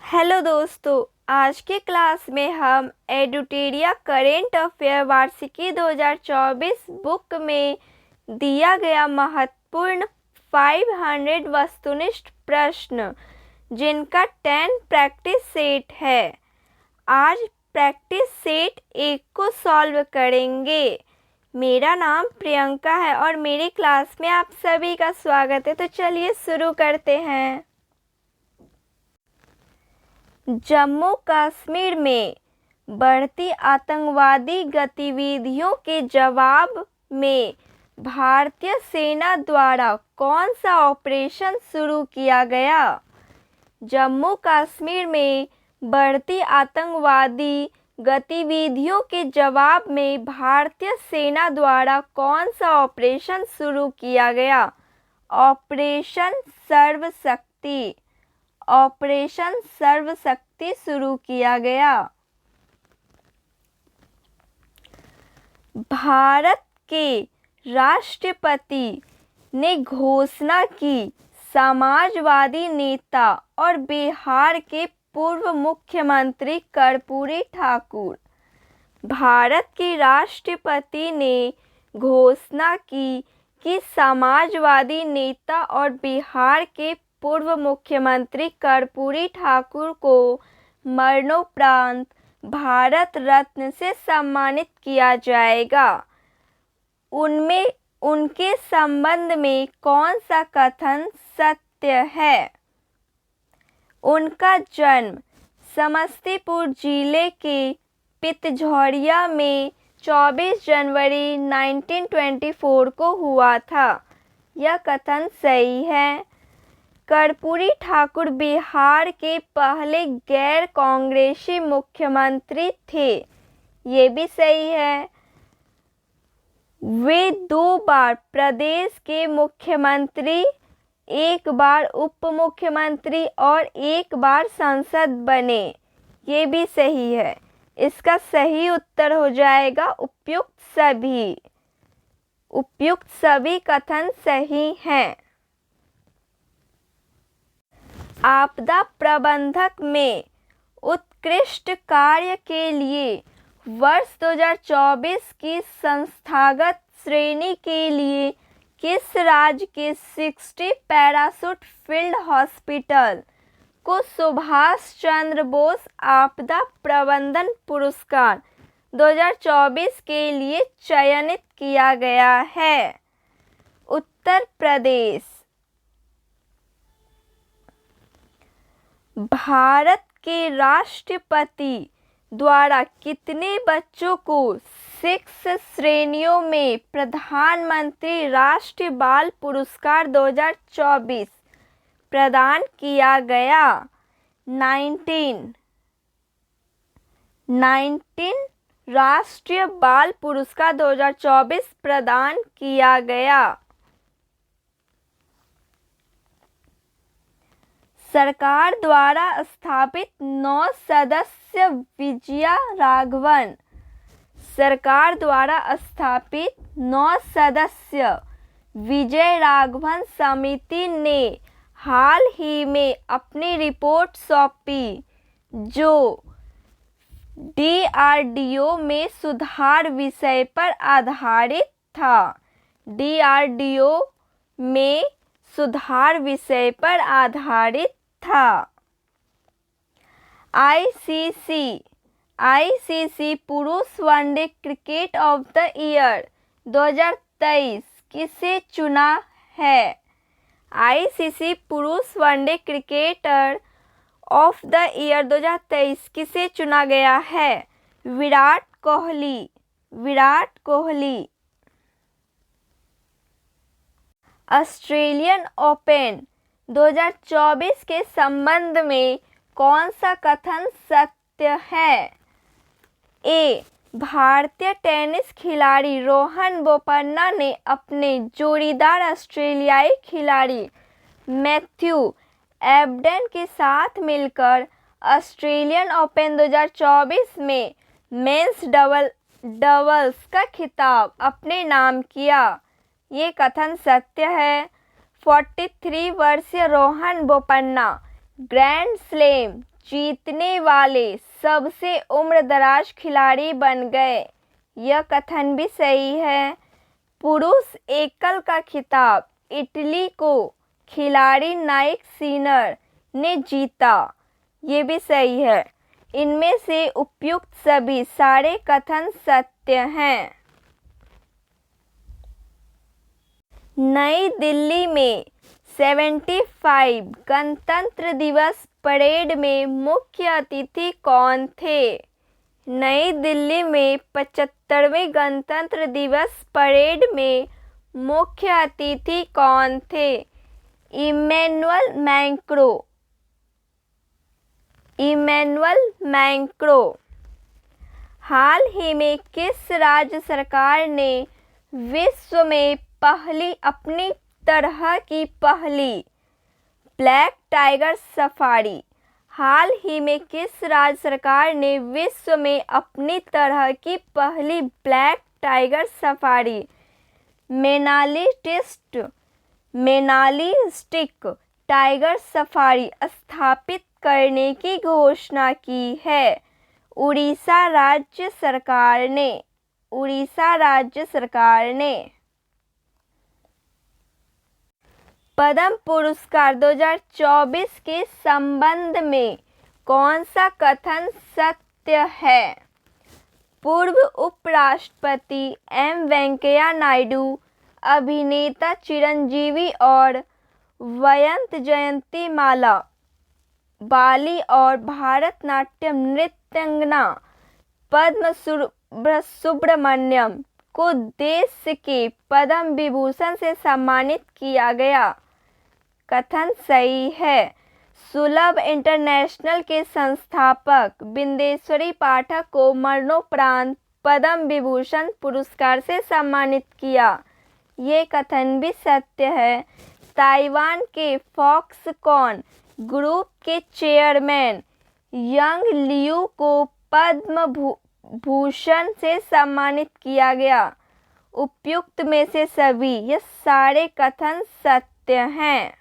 Hello दोस्तों, आज के क्लास में हम एडुटेरिया करेंट अफेयर वार्षिकी 2024 बुक में दिया गया महत्वपूर्ण 500 वस्तुनिष्ठ प्रश्न जिनका 10 प्रैक्टिस सेट है। आज प्रैक्टिस सेट 1 को सॉल्व करेंगे। मेरा नाम प्रियंका है और मेरी क्लास में आप सभी का स्वागत है। तो चलिए शुरू करते हैं। जम्मू कश्मीर में बढ़ती आतंकवादी गतिविधियों के जवाब में भारतीय सेना द्वारा कौन सा ऑपरेशन शुरू किया गया? जम्मू कश्मीर में बढ़ती आतंकवादी गतिविधियों के जवाब में भारतीय सेना द्वारा कौन सा ऑपरेशन शुरू किया गया? ऑपरेशन सर्वशक्ति। ऑपरेशन सर्वशक्ति शुरू किया गया। भारत के राष्ट्रपति ने घोषणा की। समाजवादी नेता और बिहार के पूर्व मुख्यमंत्री कर्पूरी ठाकुर। भारत के राष्ट्रपति ने घोषणा की कि समाजवादी नेता और बिहार के पूर्व मुख्यमंत्री कर्पूरी ठाकुर को मरणोपरांत भारत रत्न से सम्मानित किया जाएगा। उनमें उनके संबंध में कौन सा कथन सत्य है? उनका जन्म समस्तीपुर जिले के पितझौरिया में 24 जनवरी 1924 को हुआ था। यह कथन सही है। कर्पूरी ठाकुर बिहार के पहले गैर कांग्रेसी मुख्यमंत्री थे। ये भी सही है। वे 2 बार प्रदेश के मुख्यमंत्री, 1 बार उप मुख्यमंत्री और 1 बार सांसद बने। ये भी सही है। इसका सही उत्तर हो जाएगा उपयुक्त सभी। उपयुक्त सभी कथन सही हैं। आपदा प्रबंधक में उत्कृष्ट कार्य के लिए वर्ष 2024 की संस्थागत श्रेणी के लिए किस राज्य के 60 पैराशूट फील्ड हॉस्पिटल को सुभाष चंद्र बोस आपदा प्रबंधन पुरस्कार 2024 के लिए चयनित किया गया है? उत्तर प्रदेश। भारत के राष्ट्रपति द्वारा कितने बच्चों को 6 श्रेणियों में प्रधानमंत्री राष्ट्रीय बाल पुरस्कार 2024 प्रदान किया गया? 19 राष्ट्रीय बाल पुरस्कार 2024 प्रदान किया गया। सरकार द्वारा स्थापित 9 सदस्य विजया राघवन। सरकार द्वारा स्थापित 9 सदस्य विजय राघवन समिति ने हाल ही में अपनी रिपोर्ट सौंपी जो DRDO में सुधार विषय पर आधारित था। DRDO में सुधार विषय पर आधारित था। ICC पुरुष one day cricket of the year 2023 किसे चुना है? ICC पुरुष one day cricketer of the year 2023 किसे चुना गया है? विराट कोहली। विराट कोहली। ऑस्ट्रेलियन ओपन 2024 के संबंध में कौन सा कथन सत्य है? ए. भारतीय टेनिस खिलाड़ी रोहन बोपन्ना ने अपने जोड़ीदार ऑस्ट्रेलियाई खिलाड़ी मैथ्यू एबडन के साथ मिलकर ऑस्ट्रेलियन ओपन 2024 में मेंस डबल्स का खिताब अपने नाम किया। ये कथन सत्य है। 43 वर्षीय रोहन बोपन्ना ग्रैंड स्लैम जीतने वाले सबसे उम्रदराज खिलाड़ी बन गए। यह कथन भी सही है। पुरुष एकल का खिताब इटली को खिलाड़ी नाइक सिनर ने जीता। ये भी सही है। इनमें से उपयुक्त सभी सारे कथन सत्य हैं। नई दिल्ली में 75 गणतंत्र दिवस परेड में मुख्य अतिथि कौन थे? नई दिल्ली में 75वें गणतंत्र दिवस परेड में मुख्य अतिथि कौन थे? Emmanuel Macron. Emmanuel Macron. हाल ही में किस राज्य सरकार ने विश्व में अपनी तरह की पहली ब्लैक टाइगर सफारी? हाल ही में किस राज्य सरकार ने विश्व में अपनी तरह की पहली black tiger safari melanistic tiger safari स्थापित करने की घोषणा की है? उड़ीसा राज्य सरकार ने। उड़ीसा राज्य सरकार ने। पद्म पुरस्कार 2024 के संबंध में कौन सा कथन सत्य है? पूर्व उपराष्ट्रपति एम वेंकैया नायडू, अभिनेता चिरंजीवी और वयंत जयंतीमाला बाली और भारतनाट्यम नृत्यांगना पद्म सुब्रमण्यम को देश के पद्म विभूषण से सम्मानित किया गया। कथन सही है। सुलभ इंटरनेशनल के संस्थापक बिंदेश्वरी पाठक को मरणोपरांत पद्म विभूषण पुरस्कार से सम्मानित किया। ये कथन भी सत्य है। ताइवान के फॉक्सकॉन ग्रुप के चेयरमैन यांग लियू को पद्म भूषण से सम्मानित किया गया। उपयुक्त में से सभी ये सारे कथन सत्य हैं।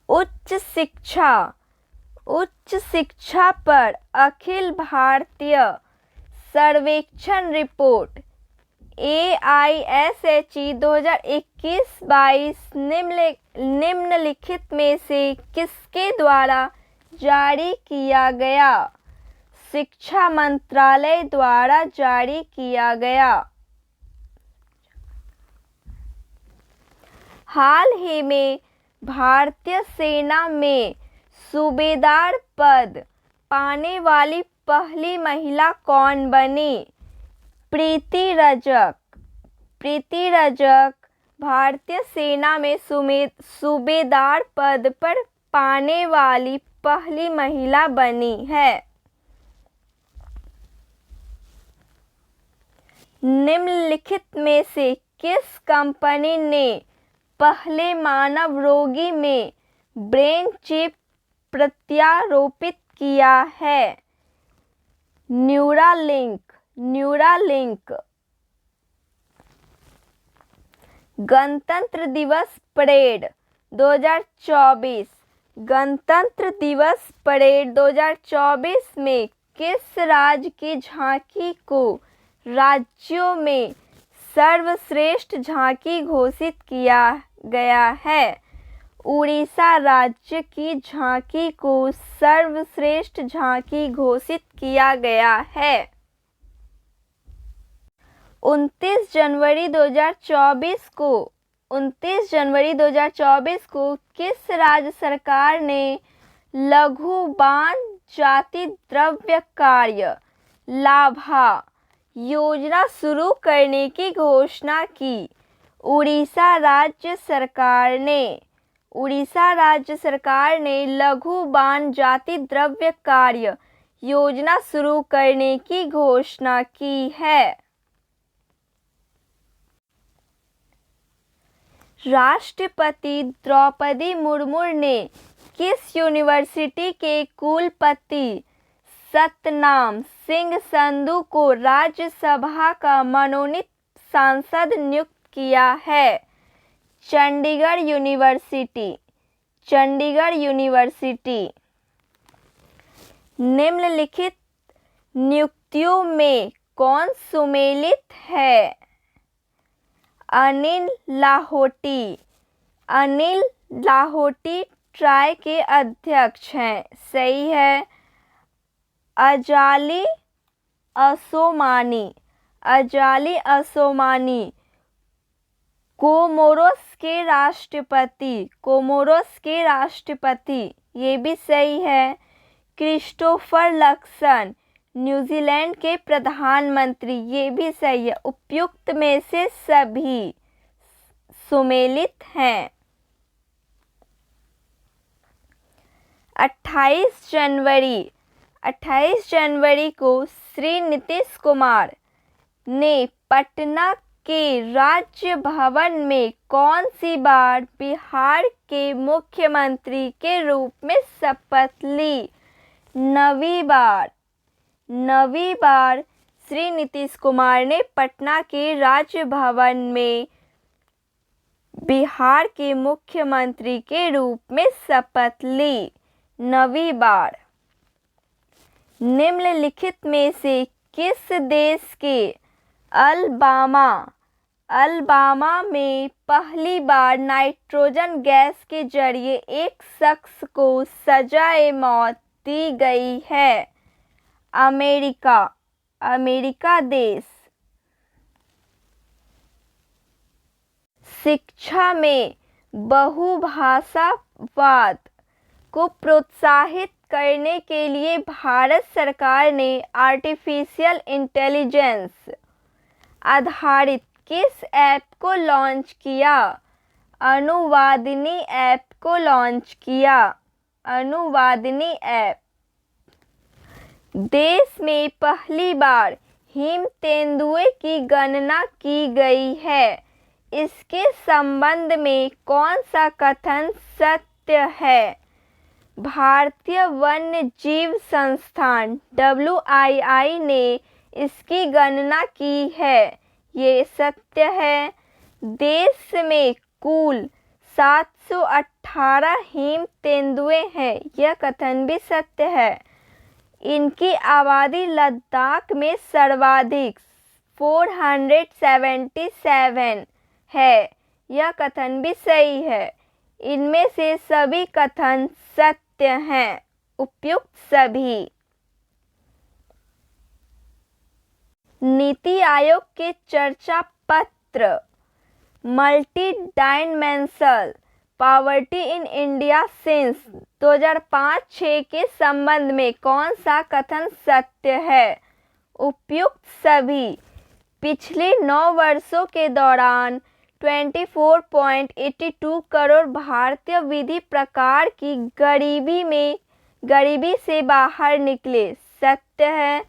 उच्च शिक्षा पर अखिल भारतीय सर्वेक्षण रिपोर्ट AISHE 2021-22 निम्नलिखित में से किसके द्वारा जारी किया गया? शिक्षा मंत्रालय द्वारा जारी किया गया। हाल ही में भारतीय सेना में सूबेदार पद पाने वाली पहली महिला कौन बनी? प्रीति रजक। प्रीति रजक भारतीय सेना में सूबेदार पद पर पाने वाली पहली महिला बनी है। निम्नलिखित में से किस कंपनी ने पहले मानव रोगी में ब्रेन चिप प्रत्यारोपित किया है? न्यूरालिंक। न्यूरालिंक। गणतंत्र दिवस परेड 2024। गणतंत्र दिवस परेड 2024 में किस राज्य की झांकी को राज्यों में सर्वश्रेष्ठ झांकी घोषित किया गया है? उड़ीसा राज्य की झांकी को सर्वश्रेष्ठ झांकी घोषित किया गया है। 29 जनवरी 2024 को किस राज्य सरकार ने लघु बाण जाति द्रव्य कार्य लाभा योजना शुरू करने की घोषणा की? उड़ीसा राज्य सरकार ने। उड़ीसा राज्य सरकार ने लघु बाण जाति द्रव्य कार्य योजना शुरू करने की घोषणा की है। राष्ट्रपति द्रौपदी मुर्मू ने किस यूनिवर्सिटी के कुलपति सतनाम सिंह संधू को राज्यसभा का मनोनीत सांसद नियुक्त किया है? Chandigarh university, Chandigarh university. निम्नलिखित नियुक्तियों में कौन सुमेलित है? अनिल लाहोटी, अनिल लाहोटी ट्राई के अध्यक्ष हैं, सही है। Azali Assoumani, Azali Assoumani Comoros के राष्ट्रपति, कोमोरोस के राष्ट्रपति, ये भी सही है। क्रिस्टोफर लक्सन न्यूजीलैंड के प्रधानमंत्री, ये भी सही है। उपयुक्त में से सभी सुमेलित हैं। 28 जनवरी को श्री नीतीश कुमार ने पटना के राज्य भवन में कौन सी बार बिहार के मुख्यमंत्री के रूप में शपथ ली? नवीं बार श्री नीतीश कुमार ने पटना के राज्य भवन में बिहार के मुख्यमंत्री के रूप में शपथ ली, नवीं बार। निम्नलिखित में से किस देश के अल्बामा में पहली बार नाइट्रोजन गैस के जरिए एक शख्स को सजाए मौत दी गई है? अमेरिका देश। शिक्षा में बहुभाषावाद को प्रोत्साहित करने के लिए भारत सरकार ने आर्टिफिशियल इंटेलिजेंस आधारित किस ऐप को लॉन्च किया? अनुवादिनी ऐप को लॉन्च किया, अनुवादिनी ऐप। देश में पहली बार हिम तेंदुए की गणना की गई है, इसके संबंध में कौन सा कथन सत्य है? भारतीय वन्य जीव संस्थान WII ने इसकी गणना की है, ये सत्य है। देश में कुल 718 हिम तेंदुए हैं, यह कथन भी सत्य है। इनकी आबादी लद्दाख में सर्वाधिक 477 है, यह कथन भी सही है। इनमें से सभी कथन सत्य हैं, उपयुक्त सभी। नीति आयोग के चर्चा पत्र multi dimensional poverty in India since 2005-06 के संबंध में कौन सा कथन सत्य है? उपयुक्त सभी। पिछले 9 वर्षों के दौरान 24.82 करोड़ भारतीय विधि प्रकार की गरीबी से बाहर निकले, सत्य है।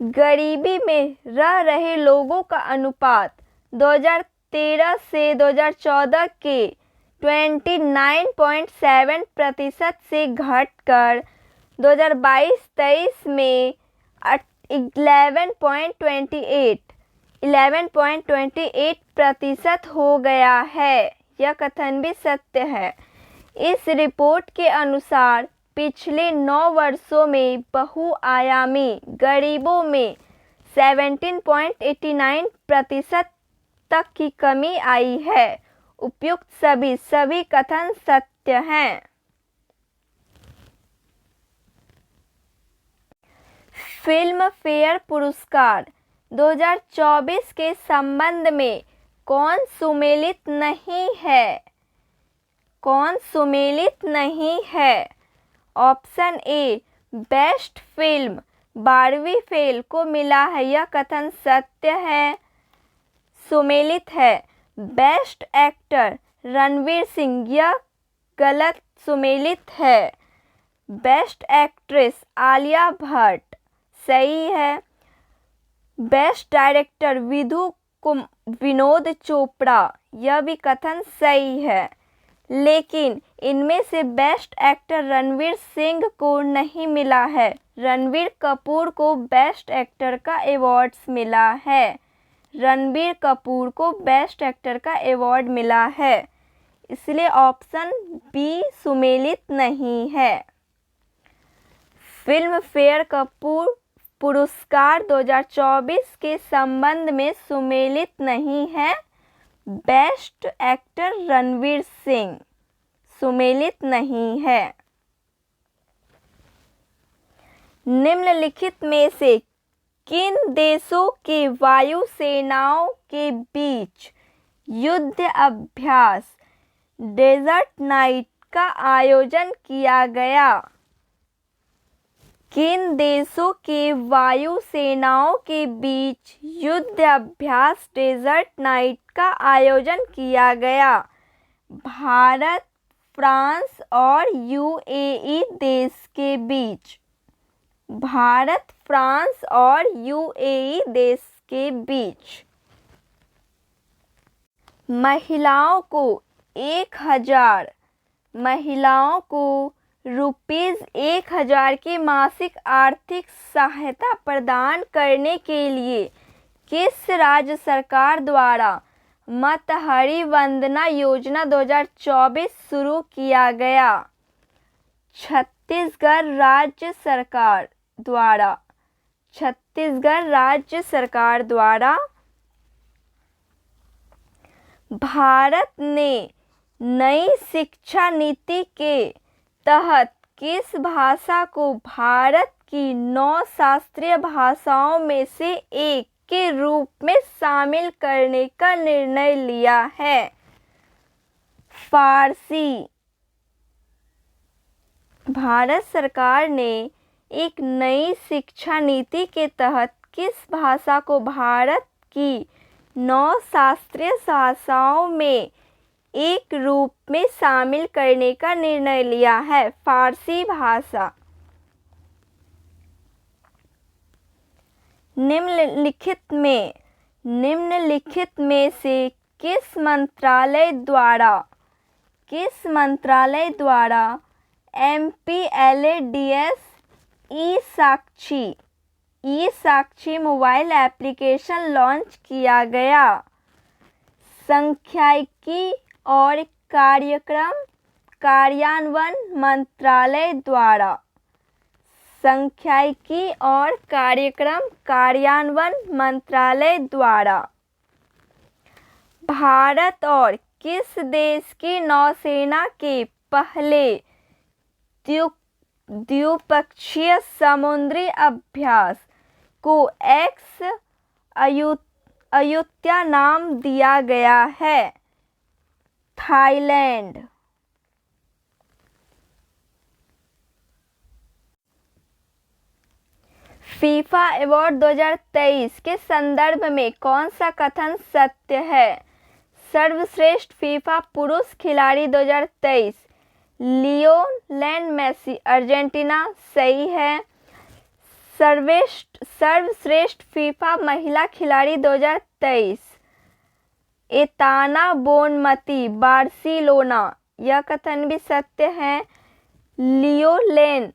गरीबी में रह रहे लोगों का अनुपात 2013 से 2014 के 29.7% से घटकर 2022-23 में 11.28% हो गया है, यह कथन भी सत्य है। इस रिपोर्ट के अनुसार पिछले 9 वर्षों में बहुआयामी गरीबों में 17.89% तक की कमी आई है, उपयुक्त सभी कथन सत्य हैं। फिल्म फेयर पुरस्कार 2024 के संबंध में कौन सुमेलित नहीं है? कौन सुमेलित नहीं है? ऑप्शन ए, बेस्ट फिल्म 12वीं फेल को मिला है, यह कथन सत्य है। सुमेलित है बेस्ट एक्टर रणवीर सिंह, यह गलत, सुमेलित है। बेस्ट एक्ट्रेस आलिया भट्ट, सही है। बेस्ट डायरेक्टर विनोद चोपड़ा, यह भी कथन सही है। लेकिन इनमें से बेस्ट एक्टर रणवीर सिंह को नहीं मिला है। रणवीर कपूर को बेस्ट एक्टर का अवार्ड्स मिला है। रणबीर कपूर को बेस्ट एक्टर का अवार्ड मिला है, इसलिए ऑप्शन बी सुमेलित नहीं है। फिल्म फेयर कपूर पुरस्कार 2024 के संबंध में सुमेलित नहीं है। बेस्ट एक्टर रणवीर सिंह सुमेलित नहीं है। निम्नलिखित में से किन देशों के वायु सेनाओं के बीच युद्ध अभ्यास डेजर्ट नाइट का आयोजन किया गया? किन देशों के वायु सेनाओं के बीच युद्ध अभ्यास डेजर्ट नाइट का आयोजन किया गया? भारत, फ्रांस और यूएई देश के बीच। भारत, फ्रांस और यूएई देश के बीच। महिलाओं को 1000 महिलाओं को ₹1000 की मासिक आर्थिक सहायता प्रदान करने के लिए किस राज्य सरकार द्वारा मतहरी वंदना योजना 2024 शुरू किया गया? छत्तीसगढ़ राज्य सरकार द्वारा। छत्तीसगढ़ राज्य सरकार द्वारा। भारत ने नई शिक्षा नीति के तहत किस भाषा को भारत की 9 शास्त्रीय भाषाओं में से एक के रूप में शामिल करने का निर्णय लिया है? फारसी। भारत सरकार ने एक नई शिक्षा नीति के तहत किस भाषा को भारत की 9 शास्त्रीय भाषाओं में एक रूप में शामिल करने का निर्णय लिया है? फारसी भाषा। निम्नलिखित में से किस मंत्रालय द्वारा MPLADS ई साक्षी मोबाइल एप्लीकेशन लॉन्च किया गया? सांख्यिकी और कार्यान्वयन मंत्रालय द्वारा। सांख्यिकी और कार्यान्वयन मंत्रालय द्वारा। भारत और किस देश की नौसेना के पहले द्विपक्षीय समुद्री अभ्यास को एक्स अयुत्या नाम दिया गया है? थाईलैंड। फीफा अवार्ड 2023 के संदर्भ में कौन सा कथन सत्य है? सर्वश्रेष्ठ फीफा पुरुष खिलाड़ी 2023 लियोनेल मेसी अर्जेंटीना सही है। सर्वश्रेष्ठ फीफा महिला खिलाड़ी 2023 एताना बोनमती बार्सिलोना, यह कथन भी सत्य है। लियोनेल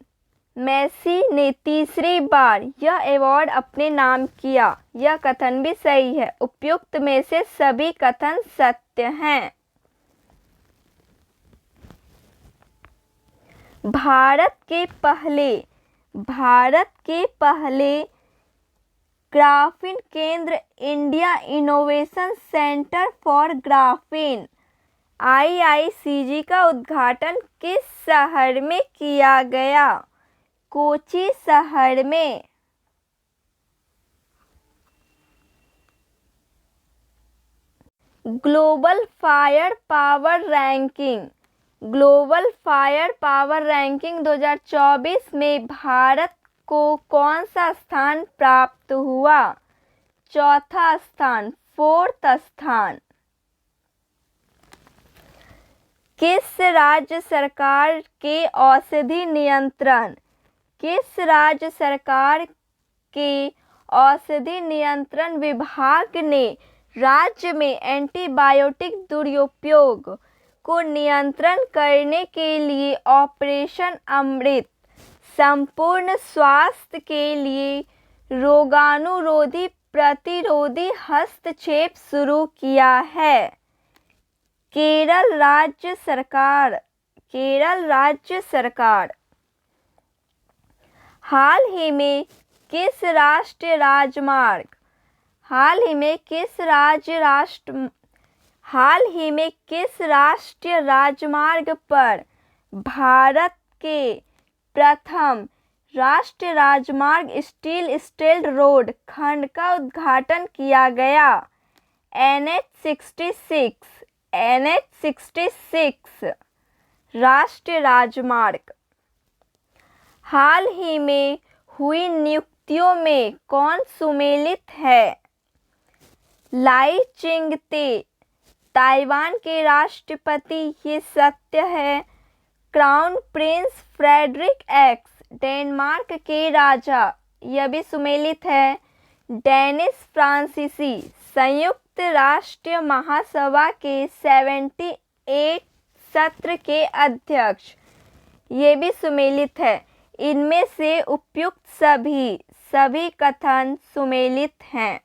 मेसी ने तीसरी बार यह अवार्ड अपने नाम किया, यह कथन भी सही है। उपयुक्त में से सभी कथन सत्य हैं। भारत के पहले ग्राफीन केंद्र India innovation centre for graphene IICG का उद्घाटन किस शहर में किया गया? कोची शहर में। ग्लोबल फायर पावर रैंकिंग 2024 में भारत को कौन सा स्थान प्राप्त हुआ? चौथा स्थान, 4th स्थान। किस राज्य सरकार के औषधि नियंत्रण विभाग ने राज्य में एंटीबायोटिक दुरुपयोग को नियंत्रण करने के लिए ऑपरेशन अमृत संपूर्ण स्वास्थ्य के लिए रोगाणुरोधी प्रतिरोधी हस्तक्षेप शुरू किया है? केरल राज्य सरकार। केरल राज्य सरकार। हाल ही में किस राष्ट्रीय राजमार्ग हाल ही में किस राष्ट्रीय राजमार्ग पर भारत के प्रथम राष्ट्रीय राजमार्ग स्टील रोड खंड का उद्घाटन किया गया? NH-66 राष्ट्रीय राजमार्ग। हाल ही में हुई नियुक्तियों में कौन सुमेलित है? लाई चिंगते ताइवान के राष्ट्रपति, ये सत्य है। Crown prince Frederik X Denmark के राजा, यह भी सुमेलित है। डेनिस फ्रांसीसी संयुक्त राष्ट्र महासभा के 78 सत्र के अध्यक्ष, ये भी सुमेलित है। इनमें से उपयुक्त सभी कथन सुमेलित हैं।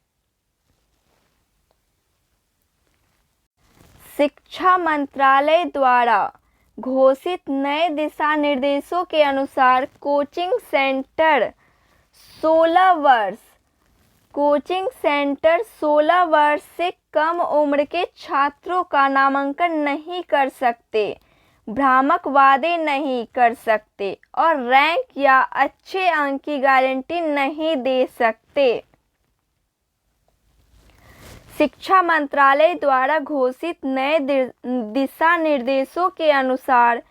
शिक्षा मंत्रालय द्वारा घोषित नए दिशा निर्देशों के अनुसार कोचिंग सेंटर 16 वर्ष से कम उम्र के छात्रों का नामांकन नहीं कर सकते, भ्रामक वादे नहीं कर सकते और रैंक या अच्छे अंक की गारंटी नहीं दे सकते। शिक्षा मंत्रालय द्वारा घोषित नए दिशा निर्देशों के अनुसार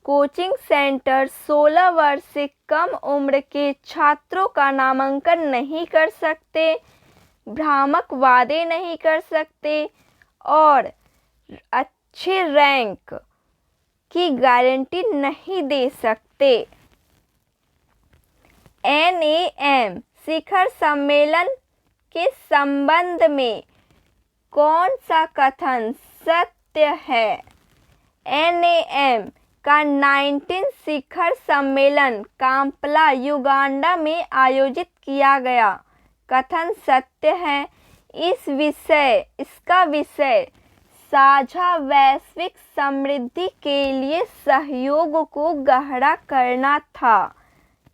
कोचिंग सेंटर 16 वर्ष से कम उम्र के छात्रों का नामांकन नहीं कर सकते, भ्रामक वादे नहीं कर सकते और अच्छे रैंक की गारंटी नहीं दे सकते। NAM शिखर सम्मेलन के संबंध में कौन सा कथन सत्य है? NAM का 19 शिखर सम्मेलन काम्पला, युगांडा में आयोजित किया गया, कथन सत्य है। इसका विषय साझा वैश्विक समृद्धि के लिए सहयोग को गहरा करना था,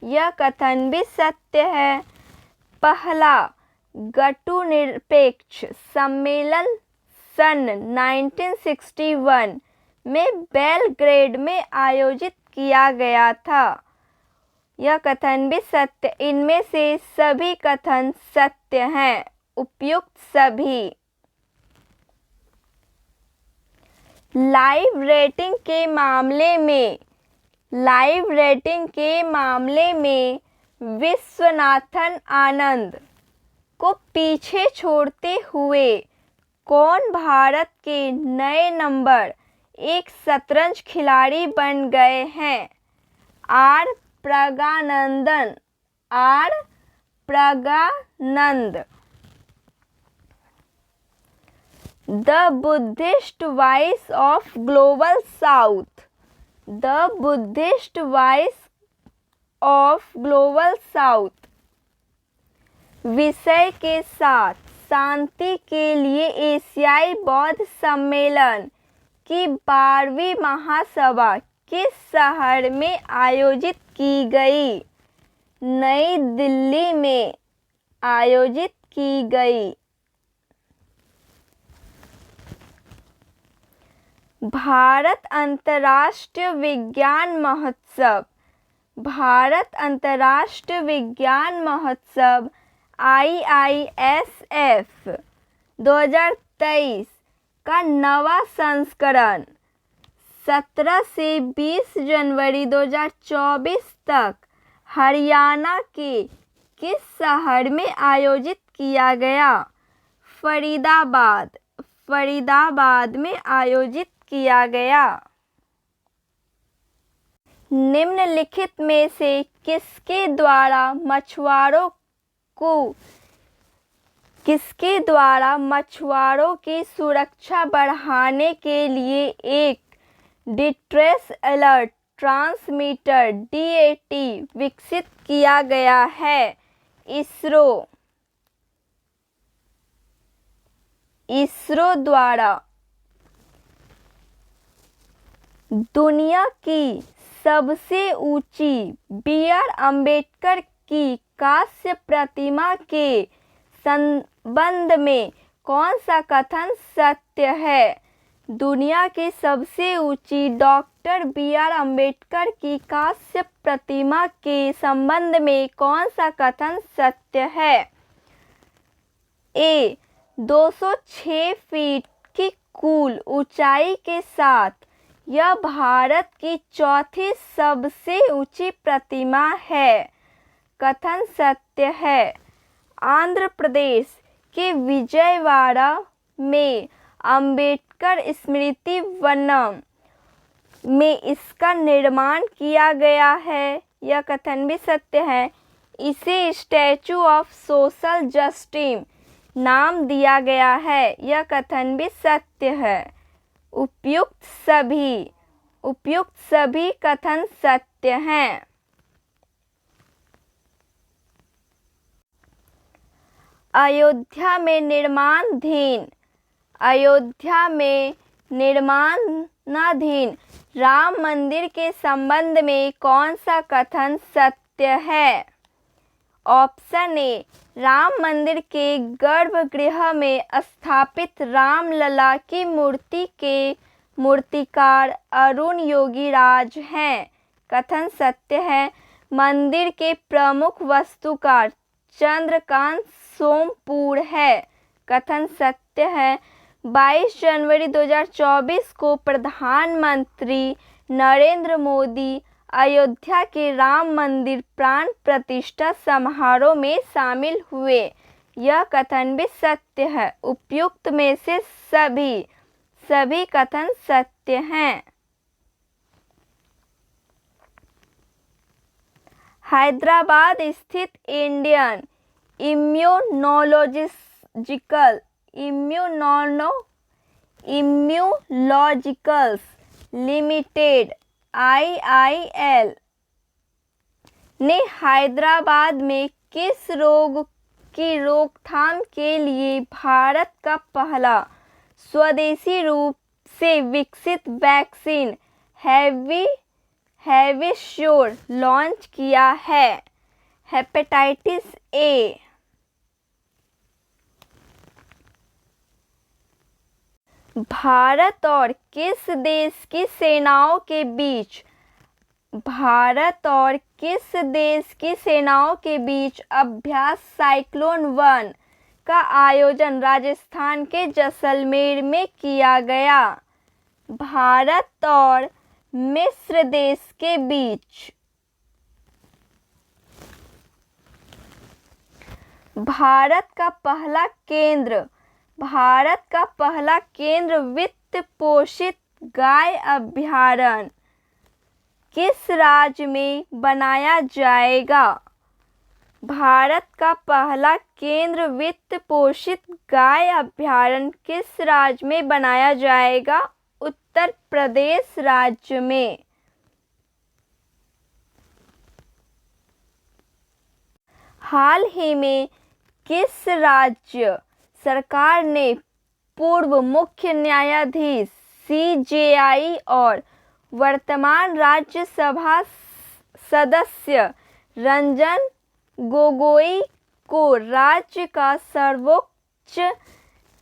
यह कथन भी सत्य है। पहला गुटनिरपेक्ष सम्मेलन सन 1961 में बेलग्रेड में आयोजित किया गया था, यह कथन भी सत्य। इनमें से सभी कथन सत्य हैं, उपयुक्त सभी। लाइव रेटिंग के मामले में विश्वनाथन आनंद को पीछे छोड़ते हुए कौन भारत के नए नंबर 1 शतरंज खिलाड़ी बन गए हैं? R Praggnanandhaa. The Buddhist voice of global south विषय के साथ शांति के लिए एशियाई बौद्ध सम्मेलन की 12वीं महासभा किस शहर में आयोजित की गई? नई दिल्ली में आयोजित की गई। भारत अंतर्राष्ट्रीय विज्ञान महोत्सव IISF 2023 का नवा संस्करण 17 से 20 जनवरी 2024 तक हरियाणा के किस शहर में आयोजित किया गया? फरीदाबाद में आयोजित किया गया। निम्नलिखित में से किसके द्वारा मछुआरों की सुरक्षा बढ़ाने के लिए एक डिस्ट्रेस अलर्ट ट्रांसमीटर DAT विकसित किया गया है? इसरो। इसरो द्वारा दुनिया की सबसे ऊंची बी.आर. अम्बेडकर की कांस्य प्रतिमा के संबंध में कौन सा कथन सत्य है? दुनिया की सबसे ऊंची डॉक्टर बी.आर. अम्बेडकर की कांस्य प्रतिमा के संबंध में कौन सा कथन सत्य है? ए. 206 फीट की कुल ऊंचाई के साथ यह भारत की चौथी सबसे ऊंची प्रतिमा है। कथन सत्य है। आंध्र प्रदेश के विजयवाड़ा में अंबेडकर स्मृति वनम में इसका निर्माण किया गया है। यह कथन भी सत्य है। इसे स्टैचू ऑफ सोशल जस्टिस नाम दिया गया है। यह कथन भी सत्य है। उपयुक्त सभी कथन सत्य हैं। अयोध्या में निर्माणाधीन राम मंदिर के संबंध में कौन सा कथन सत्य है? Option A. राम मंदिर के गर्भगृह में स्थापित रामलला की मूर्ति के मूर्तिकार अरुण योगीराज हैं। कथन सत्य है। मंदिर के प्रमुख वास्तुकार चंद्रकांत सोमपुर है। कथन सत्य है। 22 जनवरी 2024 को प्रधानमंत्री नरेंद्र मोदी अयोध्या के राम मंदिर प्राण प्रतिष्ठा समारोह में शामिल हुए। यह कथन भी सत्य है। उपयुक्त में से सभी कथन सत्य हैं। हैदराबाद स्थित इंडियन इम्यूनोलॉजिकल्स लिमिटेड IIL ने हैदराबाद में किस रोग की रोकथाम के लिए भारत का पहला स्वदेशी रूप से विकसित वैक्सीन हैविश्योर लॉन्च किया है? Hepatitis A. भारत और किस देश की सेनाओं के बीच अभ्यास साइक्लोन 1 का आयोजन राजस्थान के जैसलमेर में किया गया? भारत और मिस्र देश के बीच भारत का पहला केंद्र वित्त पोषित गाय अभयारण्य किस राज्य में बनाया जाएगा? भारत का पहला केंद्र वित्त पोषित गाय अभयारण्य किस राज्य में बनाया जाएगा? उत्तर प्रदेश राज्य में। हाल ही में किस राज्य सरकार ने पूर्व मुख्य न्यायाधीश CJI और वर्तमान राज्यसभा सदस्य रंजन गोगोई को राज्य का सर्वोच्च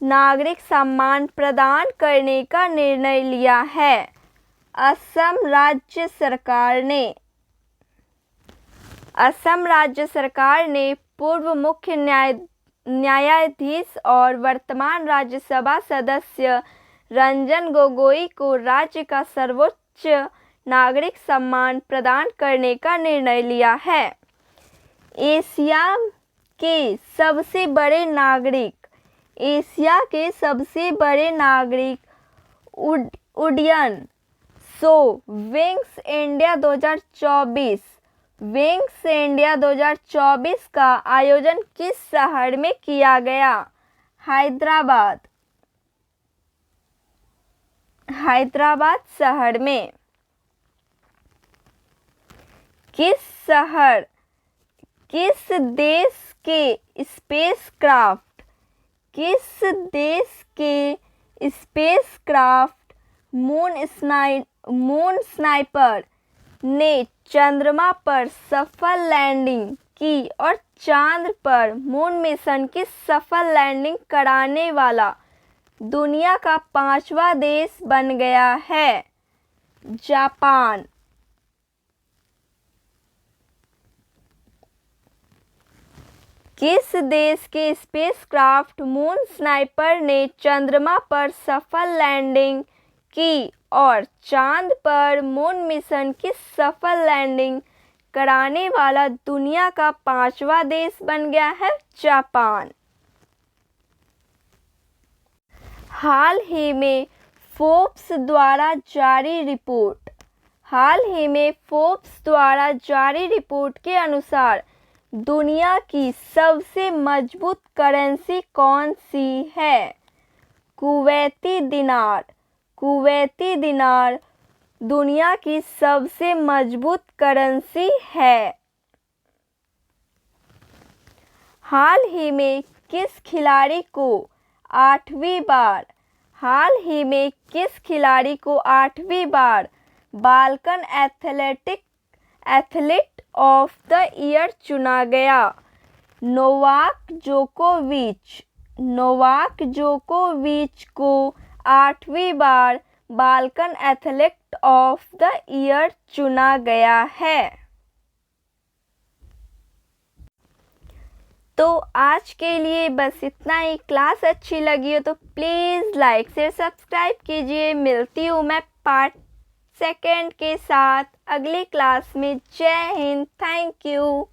नागरिक सम्मान प्रदान करने का निर्णय लिया है? असम राज्य सरकार ने पूर्व मुख्य न्यायाधीश और वर्तमान राज्यसभा सदस्य रंजन गोगोई को राज्य का सर्वोच्च नागरिक सम्मान प्रदान करने का निर्णय लिया है। एशिया के सबसे बड़े नागरिक उड्डयन शो विंग्स इंडिया 2024 का आयोजन किस शहर में किया गया? हैदराबाद शहर में। किस देश के स्पेसक्राफ्ट किस देश के स्पेसक्राफ्ट मून स्नाइपर ने चंद्रमा पर सफल लैंडिंग की और चांद पर मून मिशन की सफल लैंडिंग कराने वाला दुनिया का 5वां देश बन गया है? जापान। किस देश के स्पेसक्राफ्ट मून स्नाइपर ने चंद्रमा पर सफल लैंडिंग की और चांद पर मून मिशन की सफल लैंडिंग कराने वाला दुनिया का 5वां देश बन गया है? जापान। हाल ही में फोर्ब्स द्वारा जारी रिपोर्ट के अनुसार दुनिया की सबसे मजबूत करेंसी कौन सी है? कुवैती दिनार दुनिया की सबसे मजबूत करेंसी है। हाल ही में किस खिलाड़ी को 8वीं बार Balkan athlete of the year चुना गया? नोवाक जोकोविच को 8वीं बार Balkan athlete of the year चुना गया है। तो आज के लिए बस इतना ही। क्लास अच्छी लगी हो तो प्लीज़ लाइक शेयर सब्सक्राइब कीजिए। मिलती हूँ मैं पार्ट 2 के साथ अगली क्लास में। जय हिंद। Thank you.